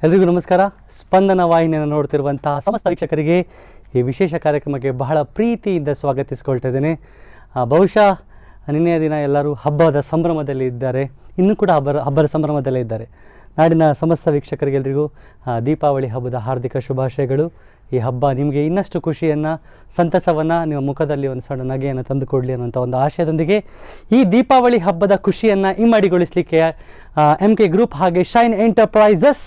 ಎಲ್ರಿಗೂ ನಮಸ್ಕಾರ. ಸ್ಪಂದನ ವಾಹಿನಿಯನ್ನು ನೋಡ್ತಿರುವಂತಹ ಸಮಸ್ತ ವೀಕ್ಷಕರಿಗೆ ಈ ವಿಶೇಷ ಕಾರ್ಯಕ್ರಮಕ್ಕೆ ಬಹಳ ಪ್ರೀತಿಯಿಂದ ಸ್ವಾಗತಿಸ್ಕೊಳ್ತಾ ಇದ್ದೇನೆ. ಬಹುಶಃ ನಿನ್ನೆಯ ದಿನ ಎಲ್ಲರೂ ಹಬ್ಬದ ಸಂಭ್ರಮದಲ್ಲಿ ಇದ್ದಾರೆ, ಇನ್ನೂ ಕೂಡ ಹಬ್ಬದ ಸಂಭ್ರಮದಲ್ಲೇ ಇದ್ದಾರೆ. ನಾಡಿನ ಸಮಸ್ತ ವೀಕ್ಷಕರಿಗೆಲ್ಲರಿಗೂ ದೀಪಾವಳಿ ಹಬ್ಬದ ಹಾರ್ದಿಕ ಶುಭಾಶಯಗಳು. ಈ ಹಬ್ಬ ನಿಮಗೆ ಇನ್ನಷ್ಟು ಖುಷಿಯನ್ನು, ಸಂತಸವನ್ನು, ನಿಮ್ಮ ಮುಖದಲ್ಲಿ ಒಂದು ಸಣ್ಣ ನಗೆಯನ್ನು ತಂದುಕೊಡಲಿ ಅನ್ನೋಂಥ ಒಂದು ಆಶಯದೊಂದಿಗೆ ಈ ದೀಪಾವಳಿ ಹಬ್ಬದ ಖುಷಿಯನ್ನು ಇಮ್ಮಡಿಗೊಳಿಸಲಿಕ್ಕೆ MK ಗ್ರೂಪ್ ಹಾಗೆ ಶೈನ್ ಎಂಟರ್ಪ್ರೈಸಸ್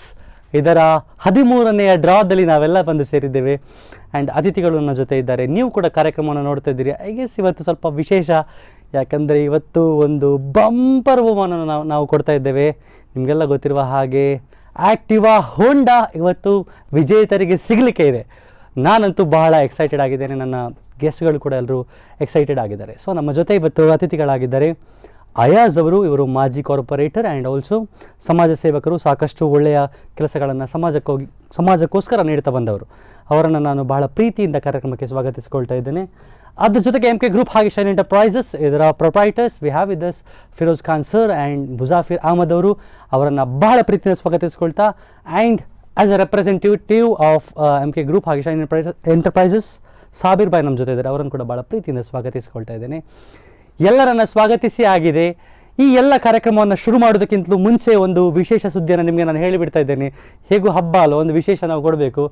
ಇದರ 13ನೇ ಡ್ರಾದಲ್ಲಿ ನಾವೆಲ್ಲ ಬಂದು ಸೇರಿದ್ದೇವೆ. ಆ್ಯಂಡ್ ಅತಿಥಿಗಳು ನನ್ನ ಜೊತೆ ಇದ್ದಾರೆ. ನೀವು ಕೂಡ ಕಾರ್ಯಕ್ರಮವನ್ನು ನೋಡ್ತಾ ಇದ್ದೀರಿ. ಐ ಗೆಸ್ ಇವತ್ತು ಸ್ವಲ್ಪ ವಿಶೇಷ, ಯಾಕಂದರೆ ಇವತ್ತು ಒಂದು ಬಂಪರ್ ಬಹುಮಾನವನ್ನು ನಾವು ಕೊಡ್ತಾ ಇದ್ದೇವೆ. ನಿಮಗೆಲ್ಲ ಗೊತ್ತಿರುವ ಹಾಗೆ ಆ್ಯಕ್ಟಿವಾ ಹೋಂಡಾ ಇವತ್ತು ವಿಜೇತರಿಗೆ ಸಿಗಲಿಕ್ಕೆ ಇದೆ. ನಾನಂತೂ ಬಹಳ ಎಕ್ಸೈಟೆಡ್ ಆಗಿದ್ದೇನೆ, ನನ್ನ ಗೆಸ್ಟ್ಗಳು ಕೂಡ ಎಲ್ಲರೂ ಎಕ್ಸೈಟೆಡ್ ಆಗಿದ್ದಾರೆ. ಸೊ ನಮ್ಮ ಜೊತೆ ಇವತ್ತು ಅತಿಥಿಗಳಾಗಿದ್ದಾರೆ ಅಯಾಜ್ ಅವರು. ಇವರು ಮಾಜಿ ಕಾರ್ಪೊರೇಟರ್ ಆ್ಯಂಡ್ ಆಲ್ಸೋ ಸಮಾಜ ಸೇವಕರು, ಸಾಕಷ್ಟು ಒಳ್ಳೆಯ ಕೆಲಸಗಳನ್ನು ಸಮಾಜಕ್ಕೋಸ್ಕರ ನೀಡ್ತಾ ಬಂದವರು. ಅವರನ್ನು ನಾನು ಬಹಳ ಪ್ರೀತಿಯಿಂದ ಕಾರ್ಯಕ್ರಮಕ್ಕೆ ಸ್ವಾಗತಿಸಿಕೊಳ್ತಾ ಇದ್ದೇನೆ. ಅದ್ರ ಜೊತೆಗೆ MK ಗ್ರೂಪ್ ಹಾಗೆ ಶೈನ್ ಎಂಟರ್ಪ್ರೈಸಸ್ ಇದರ proprietors we have with us Firoz Khan sir and Muzaffir Ahmad ಅವರು. ಅವರನ್ನು ಬಹಳ ಪ್ರೀತಿಯಿಂದ ಸ್ವಾಗತಿಸ್ಕೊಳ್ತಾ and as a representative of MK Group ಹಾಗೆ ಶೈನ್ ಎಂಟರ್ಪ್ರೈಸಸ್ ಸಾಬೀರ್ ಬಾಯ್ ನಮ್ಮ ಜೊತೆ ಇದ್ದಾರೆ. ಅವರನ್ನು ಕೂಡ ಬಹಳ ಪ್ರೀತಿಯಿಂದ ಸ್ವಾಗತಿಸ್ಕೊಳ್ತಾ ಇದ್ದೇನೆ. ಎಲ್ಲರನ್ನು ಸ್ವಾಗತಿಸಿ ಆಗಿದೆ. ಈ ಎಲ್ಲ ಕಾರ್ಯಕ್ರಮವನ್ನು ಶುರು ಮಾಡೋದಕ್ಕಿಂತಲೂ ಮುಂಚೆ ಒಂದು ವಿಶೇಷ ಸುದ್ದಿಯನ್ನು ನಿಮಗೆ ನಾನು ಹೇಳಿಬಿಡ್ತಾ ಇದ್ದೇನೆ. ಹೇಗೂ ಹಬ್ಬ ಅಲ್ಲ, ಒಂದು ವಿಶೇಷ ನಾವು ಕೊಡಬೇಕು.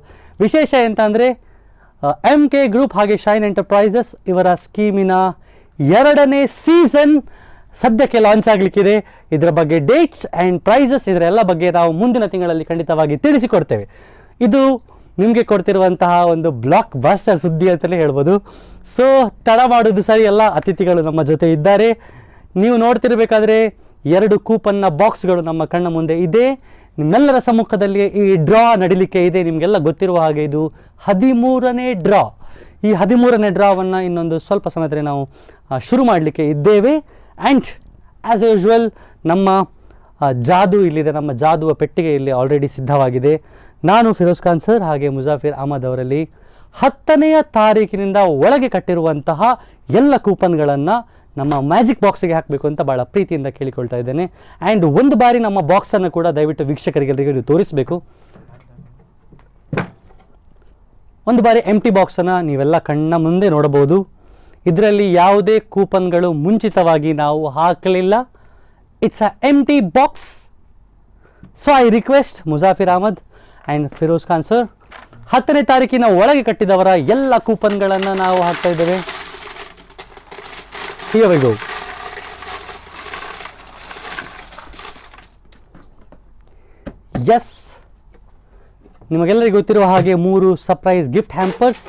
ವಿಶೇಷ ಎಂತ ಅಂದರೆ MK ಗ್ರೂಪ್ ಹಾಗೆ ಶೈನ್ ಎಂಟರ್ಪ್ರೈಸಸ್ ಇವರ ಸ್ಕೀಮಿನ 2ನೇ ಸೀಸನ್ ಸದ್ಯಕ್ಕೆ ಲಾಂಚ್ ಆಗಲಿಕ್ಕಿದೆ. ಇದರ ಬಗ್ಗೆ ಡೇಟ್ಸ್ ಆ್ಯಂಡ್ ಪ್ರೈಸಸ್ ಇದರ ಎಲ್ಲ ಬಗ್ಗೆ ನಾವು ಮುಂದಿನ ತಿಂಗಳಲ್ಲಿ ಖಂಡಿತವಾಗಿ ತಿಳಿಸಿಕೊಡ್ತೇವೆ. ಇದು ನಿಮಗೆ ಕೊಡ್ತಿರುವಂತಹ ಒಂದು ಬ್ಲಾಕ್ ಬಾಸ್ಟರ್ ಸುದ್ದಿ ಅಂತಲೇ ಹೇಳ್ಬೋದು. ಸೊ ತಡ ಮಾಡೋದು ಸರಿ ಅಲ್ಲ, ಅತಿಥಿಗಳು ನಮ್ಮ ಜೊತೆ ಇದ್ದಾರೆ. ನೀವು ನೋಡ್ತಿರ್ಬೇಕಾದ್ರೆ 2 ಕೂಪನ್ನ ಬಾಕ್ಸ್ಗಳು ನಮ್ಮ ಕಣ್ಣ ಮುಂದೆ ಇದೆ. ನಿಮ್ಮೆಲ್ಲರ ಸಮ್ಮುಖದಲ್ಲಿ ಈ ಡ್ರಾ ನಡಿಲಿಕ್ಕೆ ಇದೆ. ನಿಮಗೆಲ್ಲ ಗೊತ್ತಿರುವ ಹಾಗೆ ಇದು 13ನೇ ಡ್ರಾ. ಈ 13ನೇ ಡ್ರಾವನ್ನು ಇನ್ನೊಂದು ಸ್ವಲ್ಪ ಸಮಯದಲ್ಲಿ ನಾವು ಶುರು ಮಾಡಲಿಕ್ಕೆ ಇದ್ದೇವೆ. ಆ್ಯಂಡ್ ಆ್ಯಸ್ ಯೂಶ್ವಲ್ ನಮ್ಮ ಜಾದು ಇಲ್ಲಿದೆ, ನಮ್ಮ ಜಾದುವ ಪೆಟ್ಟಿಗೆ ಇಲ್ಲಿ ಆಲ್ರೆಡಿ ಸಿದ್ಧವಾಗಿದೆ. ನಾನು ಫಿರೋಜ್ ಖಾನ್ ಸರ್ ಹಾಗೆ ಮುಜಾಫಿರ್ ಅಹಮದ್ ಅವರಲ್ಲಿ 10ನೇ ತಾರೀಕಿನಿಂದ ಒಳಗೆ ಕಟ್ಟಿರುವಂತಹ ಎಲ್ಲ ಕೂಪನ್ಗಳನ್ನು ನಮ್ಮ ಮ್ಯಾಜಿಕ್ ಬಾಕ್ಸಿಗೆ ಹಾಕಬೇಕು ಅಂತ ಭಾಳ ಪ್ರೀತಿಯಿಂದ ಕೇಳಿಕೊಳ್ತಾ ಇದ್ದೇನೆ. ಆ್ಯಂಡ್ ಒಂದು ಬಾರಿ ನಮ್ಮ ಬಾಕ್ಸನ್ನು ಕೂಡ ದಯವಿಟ್ಟು ವೀಕ್ಷಕರಿಗೆಲ್ಲರಿಗೂ ನೀವು ತೋರಿಸಬೇಕು. ಒಂದು ಬಾರಿ ಎಂಟಿ ಬಾಕ್ಸನ್ನು ನೀವೆಲ್ಲ ಕಣ್ಣ ಮುಂದೆ ನೋಡಬಹುದು. ಇದರಲ್ಲಿ ಯಾವುದೇ ಕೂಪನ್ಗಳು ಮುಂಚಿತವಾಗಿ ನಾವು ಹಾಕಲಿಲ್ಲ. It's a empty box. So I request Muzaffir Ahmad and Firoz Khan sir, 10ನೇ ತಾರೀಕಿನ ಒಳಗೆ ಕಟ್ಟಿದವರ ಎಲ್ಲ ಕೂಪನ್ಗಳನ್ನು ನಾವು ಹಾಕ್ತಾ ಇದ್ದೇವೆ. Here we go. ಎಸ್, ನಿಮಗೆಲ್ಲರಿಗೂ ಗೊತ್ತಿರುವ ಹಾಗೆ 3 ಸರ್ಪ್ರೈಸ್ ಗಿಫ್ಟ್ ಹ್ಯಾಂಪರ್ಸ್,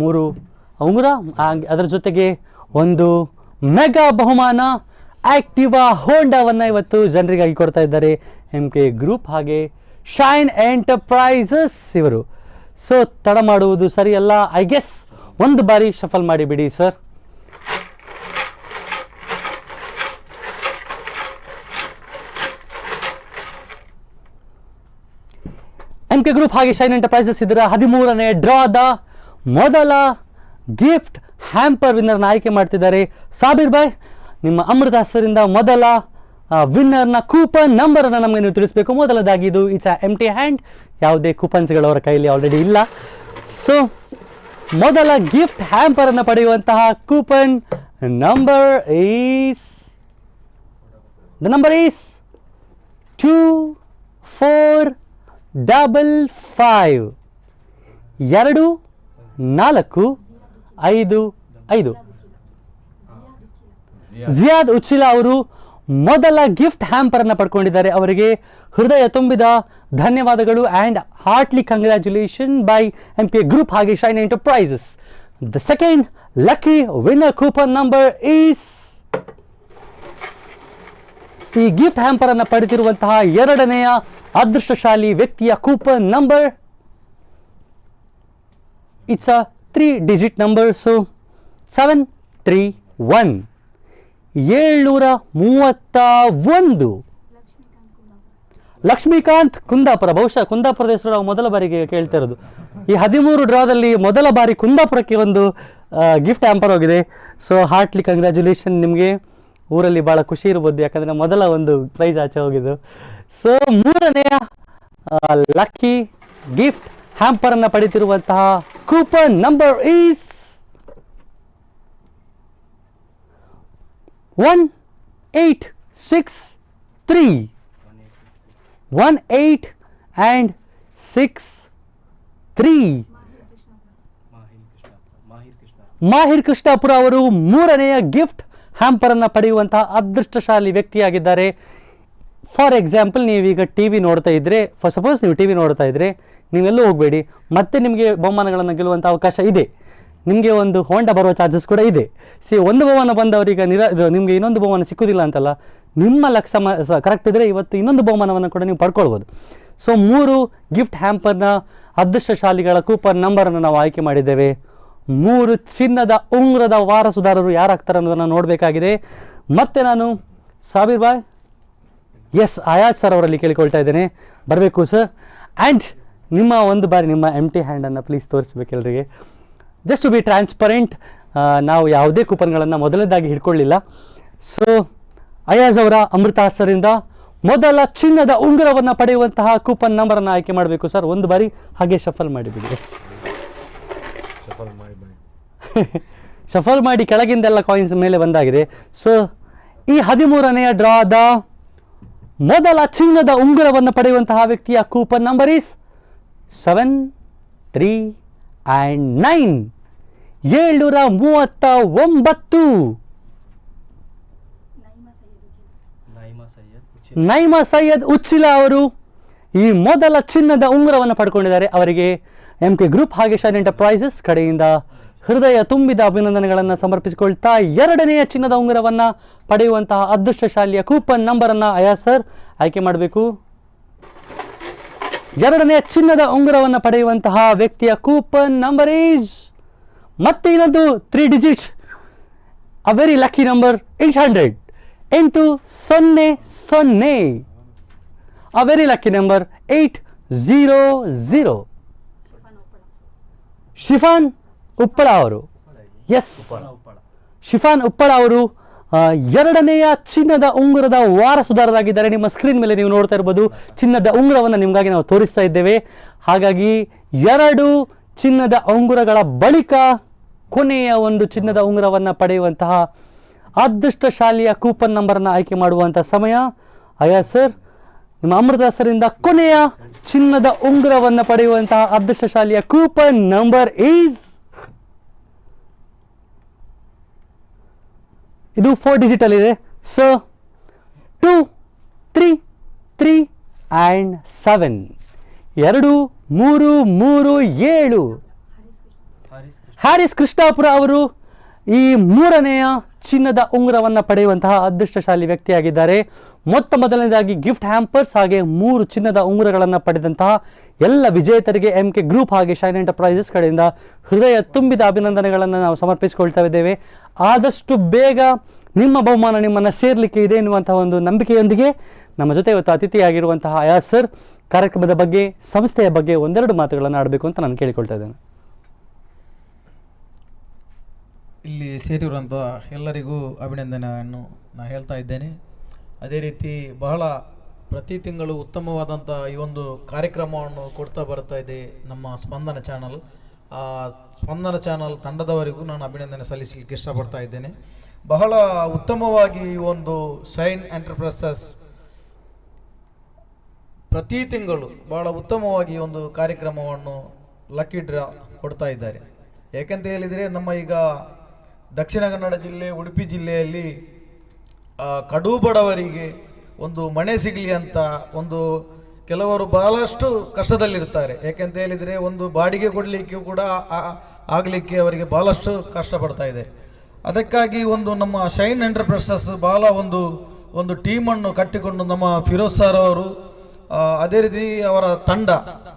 3 ಉಂಗುರ, ಅದರ ಜೊತೆಗೆ ಒಂದು ಮೆಗಾ ಬಹುಮಾನ ಆ್ಯಕ್ಟಿವಾ ಹೋಂಡಾವನ್ನು ಇವತ್ತು ಜನರಿಗಾಗಿ ಕೊಡ್ತಾ ಇದ್ದಾರೆ MK ಗ್ರೂಪ್ ಹಾಗೆ ಶೈನ್ ಎಂಟರ್ಪ್ರೈಸಸ್ ಇವರು. ಸೊ ತಡ ಮಾಡುವುದು ಸರಿಯಲ್ಲ. ಐ ಗೆಸ್ ಒಂದು ಬಾರಿ ಶಫಲ್ ಮಾಡಿಬಿಡಿ ಸರ್. MK ಗ್ರೂಪ್ ಹಾಗೆ ಶೈನ್ ಎಂಟರ್ಪ್ರೈಸಸ್ ಇದರ 13ನೇ ಡ್ರಾದ ಮೊದಲ ಗಿಫ್ಟ್ ಹ್ಯಾಂಪರ್ ವಿನ್ನರ್ನ ಆಯ್ಕೆ ಮಾಡ್ತಿದ್ದಾರೆ. ಸಾಬೀರ್ ಬಾಯ್, ನಿಮ್ಮ ಅಮೃತ ಹಸ್ತರಿಂದ ಮೊದಲ ವಿನ್ನರ್ನ ಕೂಪನ್ ನಂಬರನ್ನು ನಮಗೆ ನೀವು ತಿಳಿಸಬೇಕು. ಮೊದಲದಾಗಿ ಇದು ಇಟ್ಸ್ ಎಂಟಿ ಹ್ಯಾಂಡ್, ಯಾವುದೇ ಕೂಪನ್ಸ್ಗಳು ಅವರ ಕೈಯಲ್ಲಿ ಆಲ್ರೆಡಿ ಇಲ್ಲ. ಸೊ ಮೊದಲ ಗಿಫ್ಟ್ ಹ್ಯಾಂಪರನ್ನು ಪಡೆಯುವಂತಹ coupon number is 2455 2455. Ziyad Uchila ಅವರು ಮೊದಲ ಗಿಫ್ಟ್ ಹ್ಯಾಂಪರನ್ನು ಪಡ್ಕೊಂಡಿದ್ದಾರೆ. ಅವರಿಗೆ ಹೃದಯ ತುಂಬಿದ ಧನ್ಯವಾದಗಳು and heartly congratulation by MK Group ಹಾಗೆ Shine Enterprises. The second lucky winner coupon number is, ಈ ಗಿಫ್ಟ್ ಹ್ಯಾಂಪರನ್ನು ಪಡೆದಿರುವಂತಹ 2ನೆಯ ಅದೃಷ್ಟಶಾಲಿ ವ್ಯಕ್ತಿಯ coupon number, it's a 3 digit number. So 731 731. Lakshmikant Kundapur. ಬಹುಶಃ ಕುಂದಾಪುರದ ಹೆಸರು ನಾವು ಮೊದಲ ಬಾರಿಗೆ ಕೇಳ್ತಾ ಇರೋದು. ಈ 13 ಡ್ರಾದಲ್ಲಿ ಮೊದಲ ಬಾರಿ ಕುಂದಾಪುರಕ್ಕೆ ಒಂದು ಗಿಫ್ಟ್ ಹ್ಯಾಂಪರ್ ಹೋಗಿದೆ. So heartily congratulation. ನಿಮಗೆ ಊರಲ್ಲಿ ಭಾಳ ಖುಷಿ ಇರ್ಬೋದು, ಯಾಕಂದರೆ ಮೊದಲ ಒಂದು ಪ್ರೈಸ್ ಆಚೆ ಹೋಗಿದ್ದು. ಸೊ 3ನೇ ಲಕ್ಕಿ ಗಿಫ್ಟ್ ಹ್ಯಾಂಪರ್ ಅನ್ನು ಪಡೆಯುತ್ತಿರುವಂತಹ ಕೂಪನ್ ನಂಬರ್ ಈಸ್ 1863 1863 ಮಾಹಿರ್ ಕೃಷ್ಣಾಪುರ ಅವರು ಮೂರನೆಯ ಗಿಫ್ಟ್ ಹ್ಯಾಂಪರ್ ಅನ್ನು ಪಡೆಯುವಂತಹ ಅದೃಷ್ಟಶಾಲಿ ವ್ಯಕ್ತಿಯಾಗಿದ್ದಾರೆ. ಫಾರ್ ಎಕ್ಸಾಂಪಲ್, ನೀವೀಗ ಟಿ ವಿ ನೋಡ್ತಾ ಇದ್ದರೆ, ಸಪೋಸ್ ನೀವು ಟಿ ವಿ ನೋಡ್ತಾ ಇದ್ದರೆ ನೀವೆಲ್ಲೂ ಹೋಗಬೇಡಿ, ಮತ್ತೆ ನಿಮಗೆ ಬಹುಮಾನಗಳನ್ನು ಗೆಲ್ಲುವಂಥ ಅವಕಾಶ ಇದೆ. ನಿಮಗೆ ಒಂದು ಹೋಂಡಾ ಬರುವ ಚಾರ್ಜಸ್ ಕೂಡ ಇದೆ. ಒಂದು ಬಹುಮಾನ ಬಂದವರಿಗೆ ನಿಮಗೆ ಇನ್ನೊಂದು ಬಹುಮಾನ ಸಿಕ್ಕುವುದಿಲ್ಲ ಅಂತಲ್ಲ, ನಿಮ್ಮ ಲಕ್ಷ್ಯ ಕರೆಕ್ಟ್ ಇದ್ದರೆ ಇವತ್ತು ಇನ್ನೊಂದು ಬಹುಮಾನವನ್ನು ಕೂಡ ನೀವು ಪಡ್ಕೊಳ್ಬೋದು. ಸೊ 3 ಗಿಫ್ಟ್ ಹ್ಯಾಂಪರ್ನ ಅದೃಷ್ಟಶಾಲಿಗಳ ಕೂಪನ್ ನಂಬರನ್ನು ನಾವು ಆಯ್ಕೆ ಮಾಡಿದ್ದೇವೆ. 3 ಚಿನ್ನದ ಉಂಗುರದ ವಾರಸುದಾರರು ಯಾರಾಗ್ತಾರೆ ಅನ್ನೋದನ್ನು ನೋಡಬೇಕಾಗಿದೆ. ಮತ್ತೆ ನಾನು ಸಾಬೀರ್ ಬಾಯ್, ಎಸ್ ಆಯಾಜ್ ಸರ್ ಅವರಲ್ಲಿ ಕೇಳಿಕೊಳ್ತಾ ಇದ್ದೇನೆ, ಬರಬೇಕು ಸರ್. ಆ್ಯಂಡ್ ನಿಮ್ಮ ಒಂದು ಬಾರಿ ನಿಮ್ಮ ಎಂಟಿ ಹ್ಯಾಂಡನ್ನು ಪ್ಲೀಸ್ ತೋರಿಸ್ಬೇಕು ಎಲ್ಲರಿಗೆ. ಜಸ್ಟ್ ಟು ಬಿ ಟ್ರಾನ್ಸ್ಪರೆಂಟ್, ನಾವು ಯಾವುದೇ ಕೂಪನ್ಗಳನ್ನು ಮೊದಲನೇದಾಗಿ ಹಿಡ್ಕೊಳ್ಳಿಲ್ಲ. ಸೊ ಅಯಾಜ್ ಅವರ ಅಮೃತಾಸರಿಂದ ಮೊದಲ ಚಿನ್ನದ ಉಂಗುರವನ್ನು ಪಡೆಯುವಂತಹ ಕೂಪನ್ ನಂಬರನ್ನು ಆಯ್ಕೆ ಮಾಡಬೇಕು ಸರ್. ಒಂದು ಬಾರಿ ಹಾಗೆ ಶಫಲ್ ಮಾಡಿಬಿಡಿ. ಎಸ್, ಶಫಲ್ ಮಾಡಿ ಕೆಳಗಿಂದೆಲ್ಲ ಕಾಯಿನ್ಸ್ ಮೇಲೆ ಬಂದಾಗಿದೆ. ಸೊ ಈ 13ನೆಯ ಡ್ರಾದ ಮೊದಲ ಚಿನ್ನದ ಉಂಗುರವನ್ನು ಪಡೆಯುವಂತಹ ವ್ಯಕ್ತಿಯ coupon number is 7, 3 and 9 739. Naima Syed Uchila ಅವರು ಈ ಮೊದಲ ಚಿನ್ನದ ಉಂಗುರವನ್ನು ಪಡ್ಕೊಂಡಿದ್ದಾರೆ. ಅವರಿಗೆ MK ಗ್ರೂಪ್ ಹಾಗೆ ಶೈನ್ ಎಂಟರ್ಪ್ರೈಸಸ್ ಕಡೆಯಿಂದ ಹೃದಯ ತುಂಬಿದ ಅಭಿನಂದನೆಗಳನ್ನು ಸಮರ್ಪಿಸಿಕೊಳ್ತಾ 2ನೆಯ ಚಿನ್ನದ ಉಂಗುರವನ್ನು ಪಡೆಯುವಂತಹ ಅದೃಷ್ಟಶಾಲಿಯ ಕೂಪನ್ ನಂಬರನ್ನು ಅಯಾಜ್ ಸರ್ ಆಯ್ಕೆ ಮಾಡಬೇಕು. 2ನೆಯ ಚಿನ್ನದ ಉಂಗುರವನ್ನು ಪಡೆಯುವಂತಹ ವ್ಯಕ್ತಿಯ ಕೂಪನ್ ನಂಬರ್ ಈಸ್, ಮತ್ತೆ ಇನ್ನೊಂದು 3 digit, a very lucky number 800 800, a very lucky number 800. Chiffon Uppala ಅವರು, ಎಸ್ ಶಿಫಾನ್ ಉಪ್ಪಳ ಅವರು 2ನೆಯ ಚಿನ್ನದ ಉಂಗುರದ ವಾರಸುದಾರರಾಗಿದ್ದಾರೆ. ನಿಮ್ಮ ಸ್ಕ್ರೀನ್ ಮೇಲೆ ನೀವು ನೋಡ್ತಾ ಇರ್ಬೋದು, ಚಿನ್ನದ ಉಂಗುರವನ್ನು ನಿಮಗಾಗಿ ನಾವು ತೋರಿಸ್ತಾ ಇದ್ದೇವೆ. ಹಾಗಾಗಿ 2 ಚಿನ್ನದ ಉಂಗುರಗಳ ಬಳಿಕ ಕೊನೆಯ ಒಂದು ಚಿನ್ನದ ಉಂಗುರವನ್ನು ಪಡೆಯುವಂತಹ ಅದೃಷ್ಟಶಾಲಿಯ ಕೂಪನ್ ನಂಬರನ್ನು ಆಯ್ಕೆ ಮಾಡುವಂಥ ಸಮಯ. ಅಯಾಜ್ ಸರ್, ನಿಮ್ಮ ಅಮೃತಸರಿಂದ ಕೊನೆಯ ಚಿನ್ನದ ಉಂಗುರವನ್ನು ಪಡೆಯುವಂತಹ ಅದೃಷ್ಟಶಾಲಿಯ ಕೂಪನ್ ನಂಬರ್ ಈಸ್, ಇದು 4 ಡಿಜಿಟಲ್ ಇದೆ. So 2, 3, 3 and 7 2, 3, 3, 7. ಹ್ಯಾರಿಸ್ ಕೃಷ್ಣಾಪುರ ಅವರು ಈ 3ನೆಯ ಚಿನ್ನದ ಉಂಗುರವನ್ನು ಪಡೆಯುವಂತಹ ಅದೃಷ್ಟಶಾಲಿ ವ್ಯಕ್ತಿಯಾಗಿದ್ದಾರೆ. ಮೊದಲನೇದಾಗಿ ಗಿಫ್ಟ್ ಹ್ಯಾಂಪರ್ಸ್ ಹಾಗೆ 3 ಚಿನ್ನದ ಉಂಗುರಗಳನ್ನು ಪಡೆದಂತಹ ಎಲ್ಲ ವಿಜೇತರಿಗೆ MK ಗ್ರೂಪ್ ಹಾಗೆ ಶೈನ್ ಎಂಟರ್ಪ್ರೈಸಸ್ ಕಡೆಯಿಂದ ಹೃದಯ ತುಂಬಿದ ಅಭಿನಂದನೆಗಳನ್ನು ನಾವು ಸಮರ್ಪಿಸಿಕೊಳ್ತಾ ಇದ್ದೇವೆ. ಆದಷ್ಟು ಬೇಗ ನಿಮ್ಮ ಬಹುಮಾನ ನಿಮ್ಮನ್ನು ಸೇರಲಿಕ್ಕೆ ಇದೆ ಎನ್ನುವಂತಹ ಒಂದು ನಂಬಿಕೆಯೊಂದಿಗೆ ನಮ್ಮ ಜೊತೆ ಇವತ್ತು ಅತಿಥಿಯಾಗಿರುವಂತಹ ಅಯಾಜ್ ಸರ್ ಕಾರ್ಯಕ್ರಮದ ಬಗ್ಗೆ, ಸಂಸ್ಥೆಯ ಬಗ್ಗೆ ಒಂದೆರಡು ಮಾತುಗಳನ್ನು ಆಡಬೇಕು ಅಂತ ನಾನು ಕೇಳಿಕೊಳ್ತಾ ಇದ್ದೇನೆ. ಇಲ್ಲಿ ಸೇರಿರುವಂಥ ಎಲ್ಲರಿಗೂ ಅಭಿನಂದನೆಯನ್ನು ನಾನು ಹೇಳ್ತಾ ಇದ್ದೇನೆ. ಅದೇ ರೀತಿ ಬಹಳ ಪ್ರತಿ ತಿಂಗಳು ಉತ್ತಮವಾದಂಥ ಈ ಒಂದು ಕಾರ್ಯಕ್ರಮವನ್ನು ಕೊಡ್ತಾ ಬರ್ತಾ ಇದೆ ನಮ್ಮ ಸ್ಪಂದನ ಚಾನಲ್. ಆ ಸ್ಪಂದನ ಚಾನಲ್ ತಂಡದವರಿಗೂ ನಾನು ಅಭಿನಂದನೆ ಸಲ್ಲಿಸಲಿಕ್ಕೆ ಇಷ್ಟಪಡ್ತಾ ಇದ್ದೇನೆ. ಬಹಳ ಉತ್ತಮವಾಗಿ ಈ ಒಂದು ಶೈನ್ ಎಂಟರ್ಪ್ರೈಸಸ್ ಪ್ರತಿ ತಿಂಗಳು ಬಹಳ ಉತ್ತಮವಾಗಿ ಒಂದು ಕಾರ್ಯಕ್ರಮವನ್ನು ಲಕ್ಕಿ ಡ್ರಾ ಕೊಡ್ತಾ ಇದ್ದಾರೆ. ಯಾಕೆಂತ ಹೇಳಿದರೆ ನಮ್ಮ ಈಗ ದಕ್ಷಿಣ ಕನ್ನಡ ಜಿಲ್ಲೆ, ಉಡುಪಿ ಜಿಲ್ಲೆಯಲ್ಲಿ ಕಡು ಬಡವರಿಗೆ ಒಂದು ಮನೆ ಸಿಗಲಿ ಅಂತ ಒಂದು ಕೆಲವರು ಬಹಳಷ್ಟು ಕಷ್ಟದಲ್ಲಿರ್ತಾರೆ. ಯಾಕೆಂತ ಹೇಳಿದರೆ ಒಂದು ಬಾಡಿಗೆ ಕೊಡಲಿಕ್ಕೆ ಕೂಡ ಆಗಲಿಕ್ಕೆ ಅವರಿಗೆ ಬಹಳಷ್ಟು ಕಷ್ಟಪಡ್ತಾ ಇದೆ. ಅದಕ್ಕಾಗಿ ಒಂದು ನಮ್ಮ ಶೈನ್ ಎಂಟರ್ಪ್ರೈಸಸ್ ಬಹಳ ಒಂದು ಟೀಮನ್ನು ಕಟ್ಟಿಕೊಂಡು ನಮ್ಮ ಫಿರೋಜ್ ಸರ್ ಅವರು, ಅದೇ ರೀತಿ ಅವರ ತಂಡ,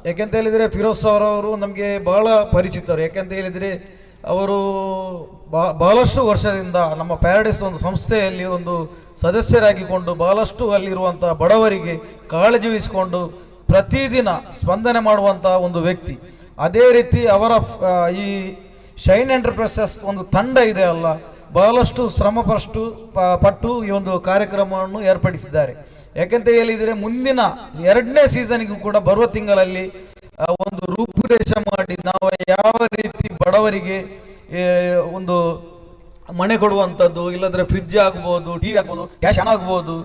ಯಾಕೆಂತ ಹೇಳಿದರೆ ಫಿರೋಜ್ ಸರ್ ಅವರು ನಮಗೆ ಬಹಳ ಪರಿಚಿತರು. ಯಾಕೆಂತ ಹೇಳಿದರೆ ಅವರು ಬಹಳಷ್ಟು ವರ್ಷದಿಂದ ನಮ್ಮ ಪ್ಯಾರಡೈಸ್ ಒಂದು ಸಂಸ್ಥೆಯಲ್ಲಿ ಒಂದು ಸದಸ್ಯರಾಗಿಕೊಂಡು ಬಹಳಷ್ಟು ಅಲ್ಲಿರುವಂಥ ಬಡವರಿಗೆ ಕಾಳಜಿ ವಹಿಸಿಕೊಂಡು ಪ್ರತಿದಿನ ಸ್ಪಂದನೆ ಮಾಡುವಂಥ ಒಂದು ವ್ಯಕ್ತಿ. ಅದೇ ರೀತಿ ಅವರ ಈ ಶೈನ್ ಎಂಟರ್ಪ್ರೈಸಸ್ ಒಂದು ತಂಡ ಇದೆ ಅಲ್ಲ, ಬಹಳಷ್ಟು ಶ್ರಮ ಪಟ್ಟು ಈ ಒಂದು ಕಾರ್ಯಕ್ರಮವನ್ನು ಏರ್ಪಡಿಸಿದ್ದಾರೆ. ಯಾಕೆಂತ ಹೇಳಿದರೆ ಮುಂದಿನ 2ನೇ ಸೀಸನ್ಗೂ ಕೂಡ ಬರುವ ತಿಂಗಳಲ್ಲಿ ಒಂದು ರೂಪುರೇಷೆ ಮಾಡಿ ನಾವು ಯಾವ ರೀತಿ ಬಡವರಿಗೆ ಒಂದು ಮನೆ ಕೊಡುವಂಥದ್ದು, ಇಲ್ಲದ್ರೆ ಫ್ರಿಡ್ಜ್ ಆಗ್ಬೋದು, ಟಿವಿ ಆಗ್ಬೋದು, ಕ್ಯಾಶ್ ಹಣ ಆಗ್ಬೋದು,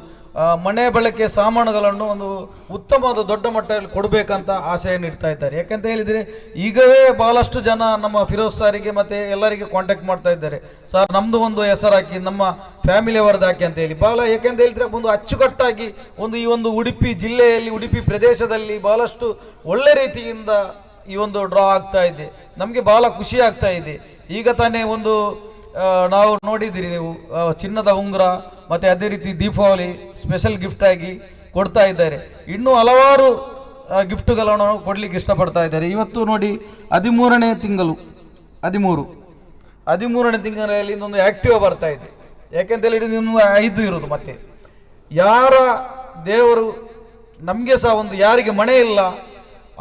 ಮನೆ ಬಳಕೆ ಸಾಮಾನುಗಳನ್ನು ಒಂದು ಉತ್ತಮವಾದ ದೊಡ್ಡ ಮಟ್ಟದಲ್ಲಿ ಕೊಡಬೇಕಂತ ಆಶೆಯನ್ನು ಇಡ್ತಾ ಇದ್ದಾರೆ. ಯಾಕಂತ ಹೇಳಿದರೆ ಈಗವೇ ಬಹಳಷ್ಟು ಜನ ನಮ್ಮ ಫಿರೋಜ್ ಸಾರಿಗೆ ಮತ್ತು ಎಲ್ಲರಿಗೆ ಕಾಂಟ್ಯಾಕ್ಟ್ ಮಾಡ್ತಾ ಇದ್ದಾರೆ, ಸರ್ ನಮ್ಮದು ಒಂದು ಹೆಸರು ಹಾಕಿ, ನಮ್ಮ ಫ್ಯಾಮಿಲಿ ಅವರದ್ದು ಹಾಕಿ ಅಂತ ಹೇಳಿ. ಯಾಕೆಂತ ಹೇಳಿದ್ರೆ ಒಂದು ಅಚ್ಚುಕಟ್ಟಾಗಿ ಈ ಒಂದು ಉಡುಪಿ ಜಿಲ್ಲೆಯಲ್ಲಿ, ಉಡುಪಿ ಪ್ರದೇಶದಲ್ಲಿ ಬಹಳಷ್ಟು ಒಳ್ಳೆ ರೀತಿಯಿಂದ ಈ ಒಂದು ಡ್ರಾ ಆಗ್ತಾ ಇದೆ. ನಮಗೆ ಬಹಳ ಖುಷಿ ಆಗ್ತಾ ಇದೆ. ಈಗ ತಾನೇ ಒಂದು ನಾವು ನೋಡಿದ್ದೀರಿ ನೀವು, ಚಿನ್ನದ ಉಂಗುರ ಮತ್ತು ಅದೇ ರೀತಿ ದೀಪಾವಳಿ ಸ್ಪೆಷಲ್ ಗಿಫ್ಟ್ ಆಗಿ ಕೊಡ್ತಾ ಇದ್ದಾರೆ. ಇನ್ನೂ ಹಲವಾರು ಗಿಫ್ಟುಗಳನ್ನು ಕೊಡಲಿಕ್ಕೆ ಇಷ್ಟಪಡ್ತಾ ಇದ್ದಾರೆ. ಇವತ್ತು ನೋಡಿ 13ನೇ ತಿಂಗಳು 13ನೇ ತಿಂಗಳಲ್ಲಿ ಇನ್ನೊಂದು ಆ್ಯಕ್ಟಿವ್ ಬರ್ತಾ ಇದೆ. ಯಾಕೆಂತ ಹೇಳಿದ್ರೆ ಇನ್ನೊಂದು 5 ಇರೋದು. ಮತ್ತೆ ಯಾರ ದೇವರು ನಮಗೆ ಸಹ ಒಂದು ಯಾರಿಗೆ ಮನೆ ಇಲ್ಲ